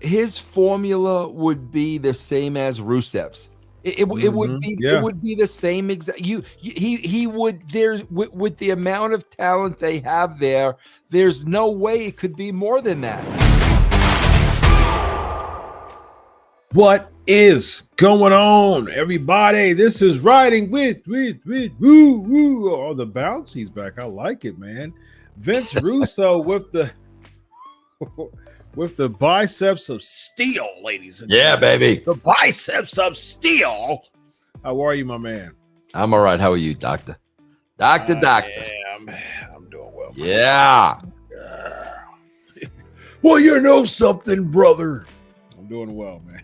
his formula would be the same as Rusev's. It would be it would be the same exact. He would there's with the amount of talent they have there. There's no way it could be more than that. What is going on, everybody? This is Riding with woo woo. Oh, the bouncy's back. I like it, man. Vince Russo with the biceps of steel, ladies and gentlemen. Baby. The biceps of steel. How are you, my man? I'm all right. How are you, Doctor? Doctor. I'm doing well. Yeah. Well, you know something, brother. I'm doing well, man.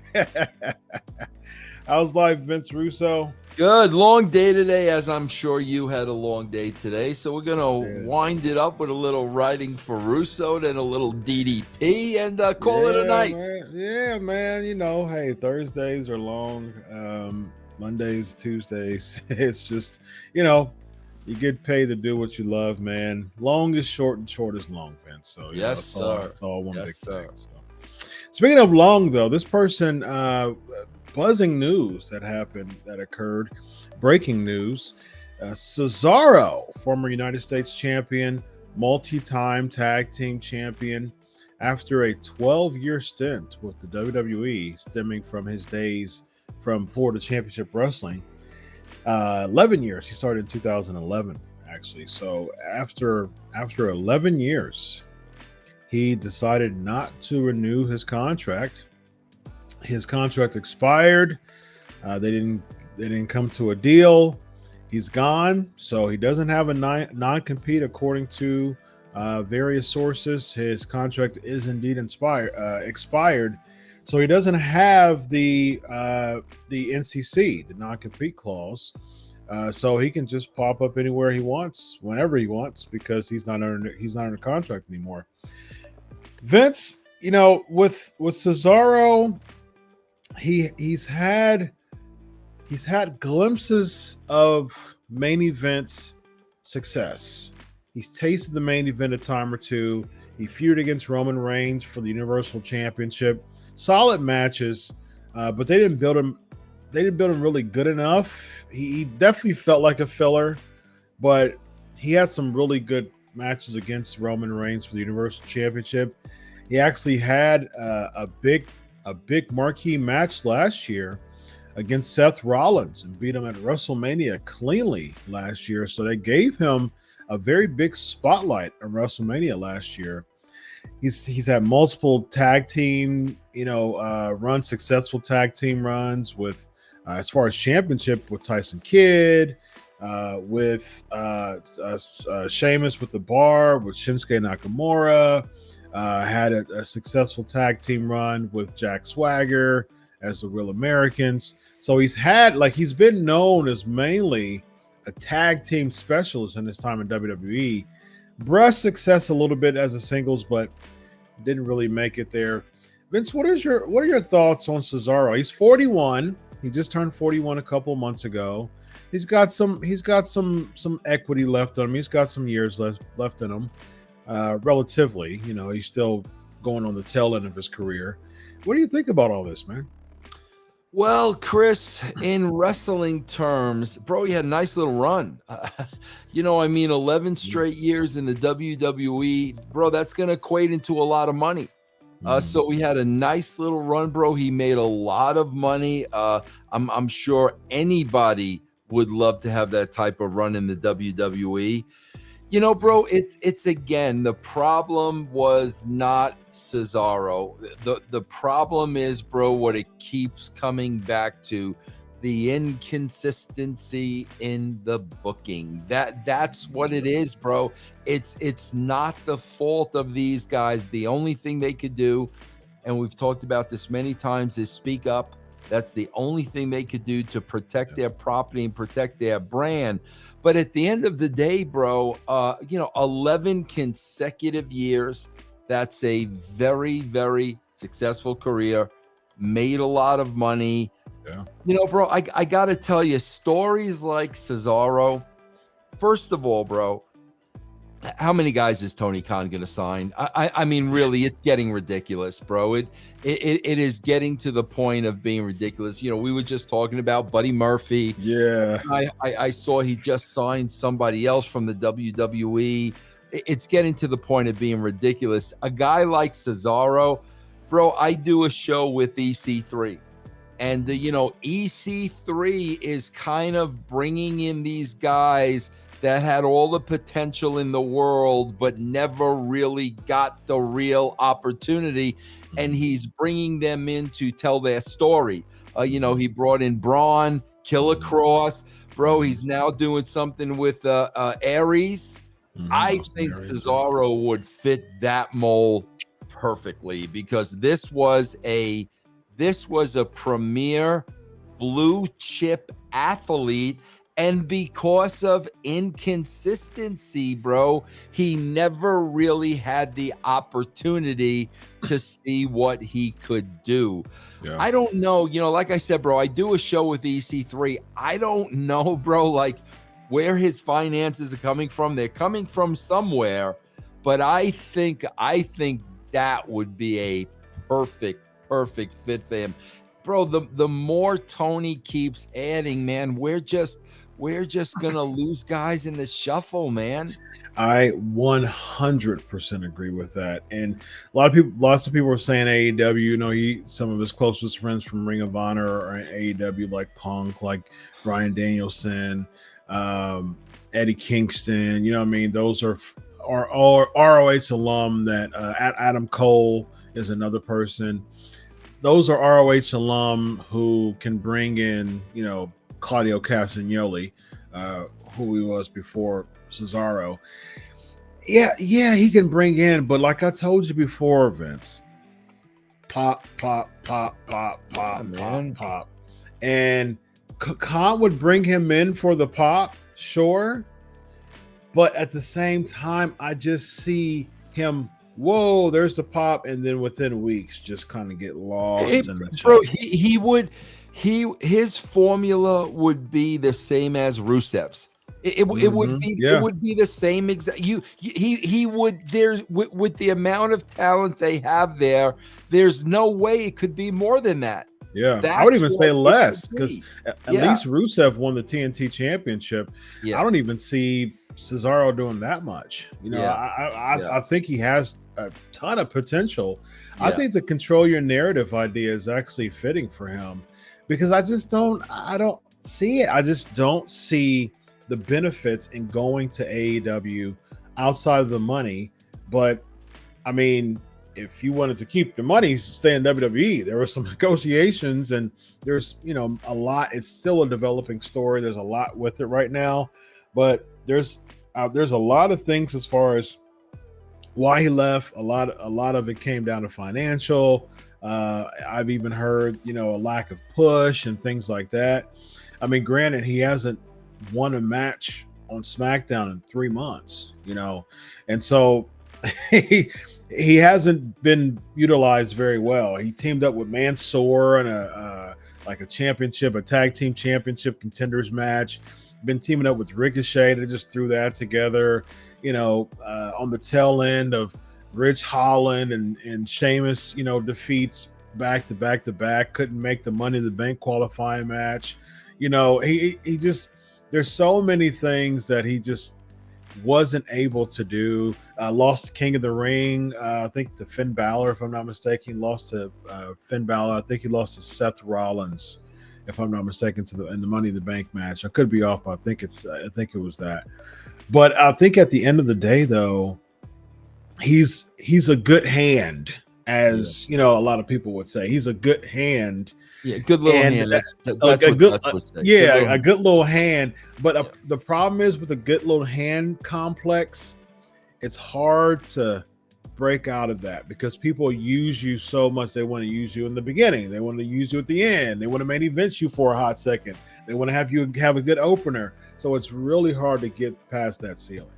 How's life, Vince Russo? Good. Long day today, as I'm sure you had a long day today. So we're going to wind it up with a little writing for Russo, then a little DDP, and call it a night. Man. Yeah, man. You know, hey, Thursdays are long. Mondays, Tuesdays. It's just, you know, you get paid to do what you love, man. Long is short and short is long, Vince. So, yes, sir. It's all one big thing. So. Speaking of long, though, this person, buzzing news that occurred, breaking news, Cesaro, former United States champion, multi-time tag team champion, after a 12-year stint with the WWE, stemming from his days from Florida Championship Wrestling, 11 years. He started in 2011, actually. So after 11 years, he decided not to renew his contract. His contract expired. They didn't come to a deal. He's gone, so he doesn't have a non-compete according to various sources. His contract is indeed expired, so he doesn't have the NCC, the non-compete clause. So he can just pop up anywhere he wants, whenever he wants, because he's not under contract anymore. Vince, you know, with Cesaro, he's had glimpses of main event success. He's tasted the main event a time or two. He feuded against Roman Reigns for the Universal Championship. Solid matches, but they didn't build him really good enough. He definitely felt like a filler, but he had some really good matches against Roman Reigns for the Universal Championship. He actually had a big marquee match last year against Seth Rollins and beat him at WrestleMania cleanly last year. So they gave him a very big spotlight on WrestleMania last year. He's had multiple tag team, successful tag team runs with, as far as championship, with Tyson Kidd, with Sheamus with the Bar, with Shinsuke Nakamura. Had a successful tag team run with Jack Swagger as the Real Americans. So he's been known as mainly a tag team specialist in his time in WWE. Brushed success a little bit as a singles, but didn't really make it there. Vince, what are your thoughts on Cesaro? He's 41. He just turned 41 a couple months ago. He's got some equity left on him. He's got some years left in him. Relatively, he's still going on the tail end of his career. What do you think about all this, man? Well, Chris, in wrestling terms, bro, he had a nice little run. 11 straight years in the WWE, bro, that's going to equate into a lot of money. So he had a nice little run, bro. He made a lot of money. I'm sure anybody would love to have that type of run in the WWE. Bro, it's again, the problem was not Cesaro. The problem is, bro, what it keeps coming back to, the inconsistency in the booking. That's what it is, bro. It's not the fault of these guys. The only thing they could do, and we've talked about this many times, is speak up. That's the only thing they could do to protect their property and protect their brand. But at the end of the day, bro, 11 consecutive years, that's a very, very successful career, made a lot of money. Yeah. Bro, I got to tell you, stories like Cesaro, first of all, bro, How many guys is Tony Khan going to sign? I mean, really, it's getting ridiculous, bro. It is getting to the point of being ridiculous. You know, we were just talking about Buddy Murphy. Yeah. I saw he just signed somebody else from the WWE. It's getting to the point of being ridiculous. A guy like Cesaro, bro, I do a show with EC3. And, EC3 is kind of bringing in these guys that had all the potential in the world, but never really got the real opportunity. And he's bringing them in to tell their story. He brought in Braun, Killer Cross. Bro, he's now doing something with Aries. I think Cesaro would fit that mold perfectly, because this was a premier blue chip athlete, and because of inconsistency, bro, he never really had the opportunity to see what he could do. Yeah. I don't know, like I said, bro, I do a show with EC3. I don't know, bro, like where his finances are coming from. They're coming from somewhere, but I think that would be a perfect fit for him. Bro, the more Tony keeps adding, man, we're just gonna lose guys in the shuffle, man. I 100% agree with that. And lots of people are saying AEW, some of his closest friends from Ring of Honor are in AEW, like Punk, like Bryan Danielson, Eddie Kingston, those are ROH alum. That Adam Cole is another person. Those are ROH alum who can bring in, Claudio Castagnoli, who he was before Cesaro. Yeah, he can bring in, but like I told you before, Vince, pop. And Khan would bring him in for the pop, sure. But at the same time, I just see him, whoa, there's the pop, and then within weeks just kind of get lost in the bro. His formula would be the same as Rusev's. It would be the same exact. He would, there with the amount of talent they have there. There's no way it could be more than that. Yeah, I would even say less, because at least Rusev won the TNT Championship. Yeah. I don't even see Cesaro doing that much. I think he has a ton of potential. Yeah. I think the control your narrative idea is actually fitting for him, because I don't see it. I just don't see the benefits in going to AEW outside of the money. But I mean, if you wanted to keep the money, stay in WWE. There were some negotiations, and there's a lot. It's still a developing story. There's a lot with it right now, but there's a lot of things as far as why he left. A lot of it came down to financial. I've even heard a lack of push and things like that. I mean, granted, he hasn't won a match on SmackDown in 3 months, and so he hasn't been utilized very well. He teamed up with Mansoor in a tag team championship contenders match. Been teaming up with Ricochet. They just threw that together, on the tail end of Ridge Holland and Sheamus, defeats back to back. Couldn't make the Money in the Bank qualifying match. He just, there's so many things that he just wasn't able to do. Lost King of the Ring, I think, to Finn Balor, if I'm not mistaken. Lost to Finn Balor. I think he lost to Seth Rollins, if I'm not mistaken, in the Money in the Bank match. I could be off, but I think it was that. But I think at the end of the day, though, he's a good hand, as a lot of people would say. He's a good hand. Yeah, good little hand. That's a good little hand. But the problem is, with a good little hand complex, it's hard to break out of that, because people use you so much. They want to use you in the beginning. They want to use you at the end. They want to main event you for a hot second. They want to have you have a good opener. So it's really hard to get past that ceiling.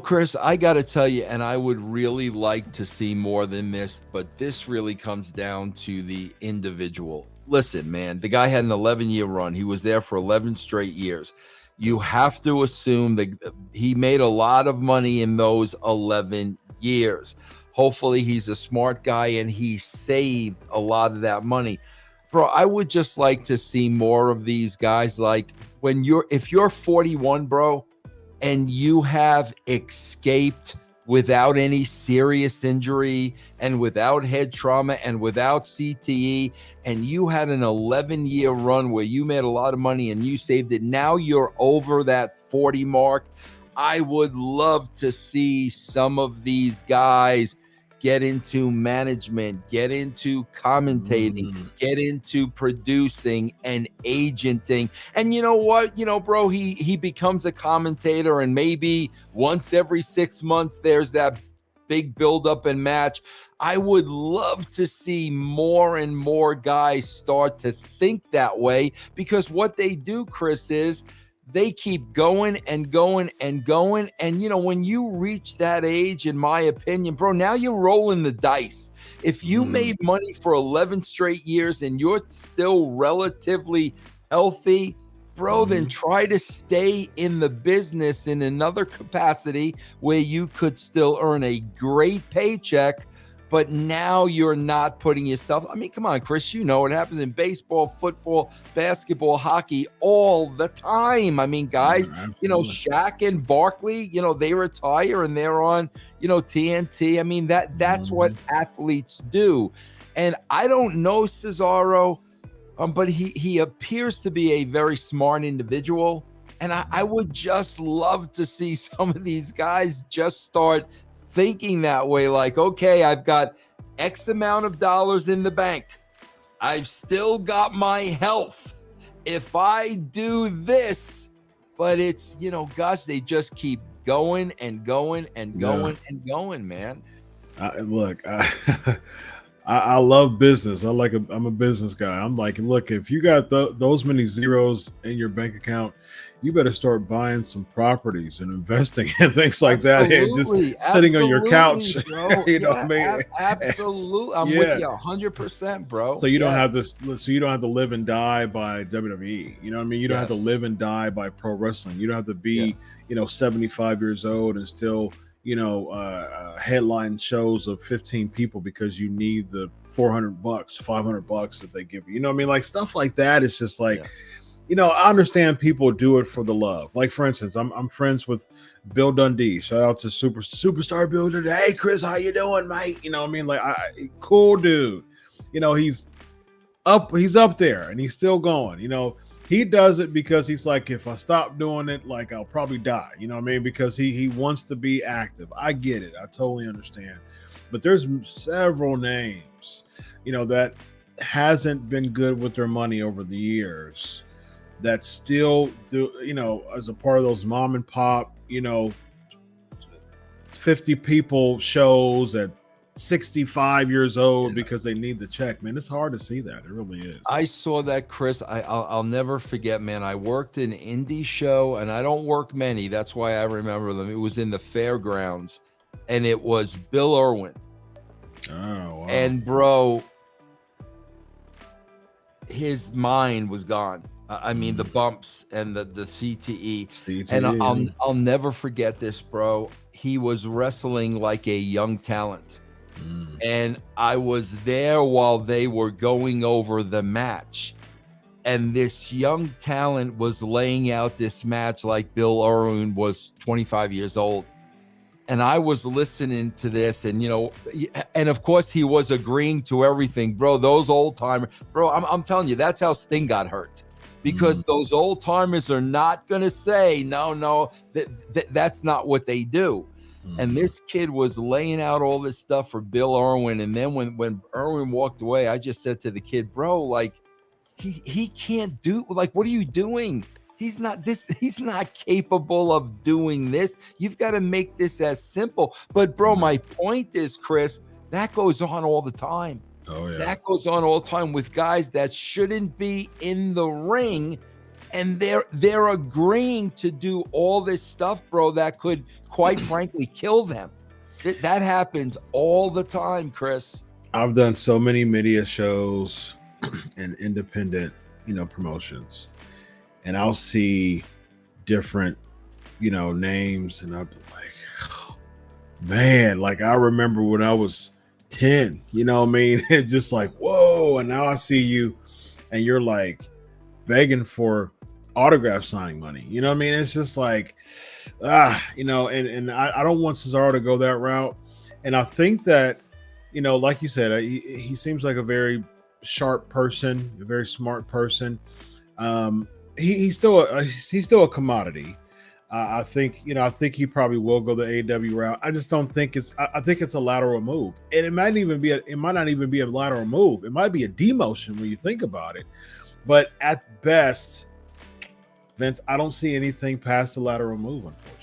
Chris, I got to tell you, and I would really like to see more than this, but this really comes down to the individual. Listen, man, the guy had an 11-year run. He was there for 11 straight years. You have to assume that he made a lot of money in those 11 years. Hopefully he's a smart guy and he saved a lot of that money. Bro, I would just like to see more of these guys. Like if you're 41, bro, and you have escaped without any serious injury and without head trauma and without CTE, and you had an 11-year run where you made a lot of money and you saved it, now you're over that 40 mark. I would love to see some of these guys get into management, get into commentating, get into producing and agenting. And you know what? Bro, he becomes a commentator, and maybe once every 6 months there's that big build-up and match. I would love to see more and more guys start to think that way, because what they do, Chris, is they keep going and going and going. And, when you reach that age, in my opinion, bro, now you're rolling the dice. If you made money for 11 straight years and you're still relatively healthy, bro, then try to stay in the business in another capacity where you could still earn a great paycheck. But now you're not putting yourself. I mean, come on, Chris, it happens in baseball, football, basketball, hockey all the time. I mean, guys, Shaq and Barkley, they retire and they're on, TNT. I mean, that's what athletes do. And I don't know Cesaro, but he appears to be a very smart individual. And I would just love to see some of these guys just start thinking that way. Like, okay, I've got X amount of dollars in the bank. I've still got my health. If I do this, but it's, gosh, they just keep going and going and going and going, man. Look, I love business. I'm a business guy. I'm like, look, if you got those many zeros in your bank account, you better start buying some properties and investing and things like that, and just sitting on your couch. You know what I mean? Absolutely, I'm with you 100%, bro. So you don't have this. So you don't have to live and die by WWE. You know what I mean? You don't have to live and die by pro wrestling. You don't have to be, 75 years old and still, headline shows of 15 people because you need the $400, $500 that they give you. You know what I mean? Like stuff like that is just like. I understand people do it for the love. Like, for instance, I'm friends with Bill Dundee. Shout out to Superstar Bill Dundee. Hey, Chris, how you doing, mate? You know what I mean? Like, cool dude. He's up there and he's still going. He does it because he's like, if I stop doing it, like, I'll probably die. You know what I mean? Because he wants to be active. I get it. I totally understand. But there's several names, that hasn't been good with their money over the years, that still do, as a part of those mom and pop, 50 people shows at 65 years old because they need the check. Man, it's hard to see that. It really is. I saw that, Chris. I'll never forget, man. I worked an indie show, and I don't work many. That's why I remember them. It was in the fairgrounds, and it was Bill Irwin. Oh, wow. And bro, his mind was gone. I mean, the bumps and the CTE. And I'll never forget this, bro. He was wrestling like a young talent. And I was there while they were going over the match. And this young talent was laying out this match like Bill Irwin was 25 years old. And I was listening to this, and and of course he was agreeing to everything, bro. Those old timers, bro. I'm telling you, that's how Sting got hurt, because those old timers are not gonna say no. That's not what they do. And this kid was laying out all this stuff for Bill Irwin, and then when Irwin walked away, I just said to the kid, bro, like he can't do, like, what are you doing? He's not capable of doing this. You've got to make this as simple. But bro, my point is, Chris, that goes on all the time. Oh yeah. That goes on all the time with guys that shouldn't be in the ring, and they're agreeing to do all this stuff, bro, that could quite frankly kill them. That happens all the time, Chris. I've done so many media shows and independent, promotions. And I'll see different, names, and I'd be like, oh, man, like I remember when I was 10, you know what I mean? It's just like, whoa, and now I see you and you're like begging for autograph signing money. You know what I mean? It's just like, and I don't want Cesaro to go that route. And I think that, like you said, he seems like a very sharp person, a very smart person. He's still a commodity. I think he probably will go the AEW route. I just don't think I think it's a lateral move, and it might not even be a lateral move. It might be a demotion when you think about it. But at best, Vince, I don't see anything past the lateral move, unfortunately.